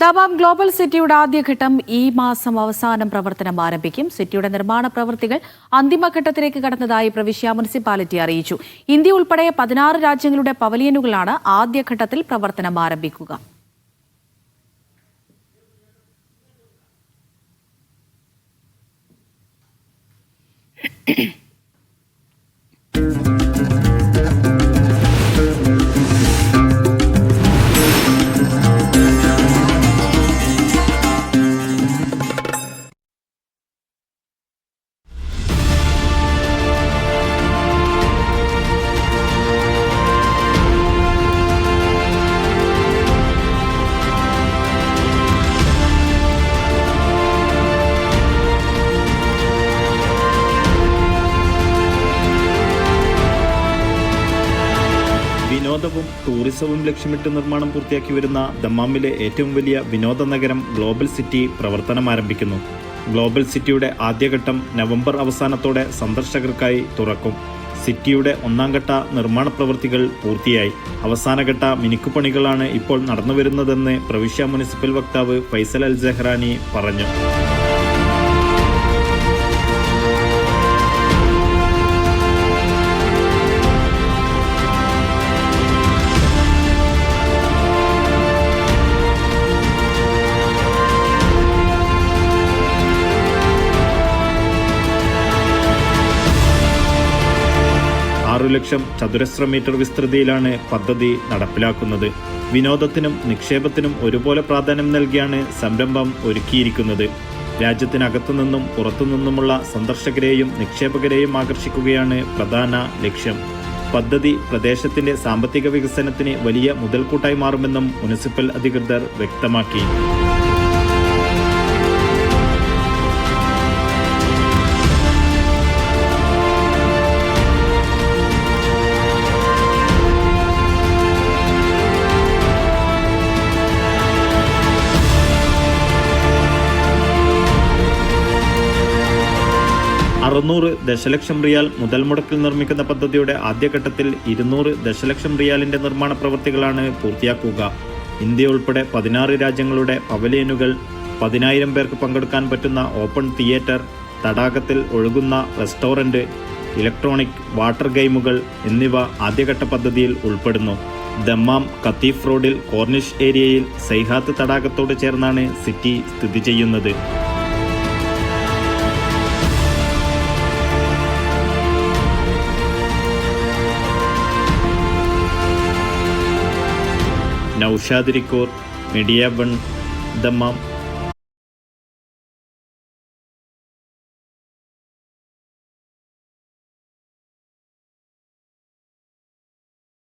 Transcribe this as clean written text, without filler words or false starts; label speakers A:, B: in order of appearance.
A: Dammam global സിറ്റിയുടെ ആദ്യഘട്ടം ഈ മാസം അവസാനം പ്രവർത്തനം ആരംഭിക്കും. സിറ്റിയുടെ നിർമ്മാണ പ്രവൃത്തികൾ അന്തിമഘട്ടത്തിലേക്ക് കടന്നതായി പ്രവിശ്യ മുനിസിപ്പാലിറ്റി അറിയിച്ചു. ഇന്ത്യ ഉൾപ്പെടെ 16 രാജ്യങ്ങളുടെ പവലിയനുകളാണ് ആദ്യഘട്ടത്തിൽ പ്രവർത്തനം ആരംഭിക്കുക.
B: വിനോദവും ടൂറിസവും ലക്ഷ്യമിട്ട് നിർമ്മാണം പൂർത്തിയാക്കി വരുന്ന ദമ്മാമിലെ ഏറ്റവും വലിയ വിനോദ നഗരം ഗ്ലോബൽ സിറ്റി പ്രവർത്തനം ആരംഭിക്കുന്നു. ഗ്ലോബൽ സിറ്റിയുടെ ആദ്യഘട്ടം നവംബർ അവസാനത്തോടെ സന്ദർശകർക്കായി തുറക്കും. സിറ്റിയുടെ ഒന്നാംഘട്ട നിർമ്മാണ പ്രവൃത്തികൾ പൂർത്തിയായി. അവസാനഘട്ട മിനുക്കുപണികളാണ് ഇപ്പോൾ നടന്നുവരുന്നതെന്ന് പ്രവിശ്യ മുനിസിപ്പൽ വക്താവ് ഫൈസൽ അൽ സെഹ്റാനി പറഞ്ഞു. ലക്ഷം ചതുരശ്ര മീറ്റർ വിസ്തൃതിയിലാണ് പദ്ധതി നടപ്പിലാക്കുന്നത്. വിനോദത്തിനും നിക്ഷേപത്തിനും ഒരുപോലെ പ്രാധാന്യം നൽകിയാണ് സംരംഭം ഒരുക്കിയിരിക്കുന്നത്. രാജ്യത്തിനകത്തുനിന്നും പുറത്തുനിന്നുമുള്ള സന്ദർശകരെയും നിക്ഷേപകരെയും ആകർഷിക്കുകയാണ് പ്രധാന ലക്ഷ്യം. പദ്ധതി പ്രദേശത്തിന്റെ സാമ്പത്തിക വികസനത്തിന് വലിയ മുതൽക്കൂട്ടായി മാറുമെന്നും മുനിസിപ്പൽ അധികൃതർ വ്യക്തമാക്കി. $600 ദശലക്ഷം റിയാൽ മുതൽ മുടക്കിൽ നിർമ്മിക്കുന്ന പദ്ധതിയുടെ ആദ്യഘട്ടത്തിൽ 200 ദശലക്ഷം റിയാലിന്റെ നിർമ്മാണ പ്രവൃത്തികളാണ് പൂർത്തിയാക്കുക. ഇന്ത്യ ഉൾപ്പെടെ 16 രാജ്യങ്ങളുടെ പവലിയനുകൾ, 10,000 പേർക്ക് പങ്കെടുക്കാൻ പറ്റുന്ന ഓപ്പൺ തിയേറ്റർ, തടാകത്തിൽ ഒഴുകുന്ന റെസ്റ്റോറന്റ്, ഇലക്ട്രോണിക് വാട്ടർ ഗെയിമുകൾ എന്നിവ ആദ്യഘട്ട പദ്ധതിയിൽ ഉൾപ്പെടുന്നു. ദമ്മാം കത്തീഫ് റോഡിൽ കോർണിഷ് ഏരിയയിൽ സൈഹാത്ത് തടാകത്തോട് ചേർന്നാണ് സിറ്റി സ്ഥിതി ചെയ്യുന്നത്. നൗഷാദ് റിക്കോർ, മീഡിയ 1, ദമ്മാം.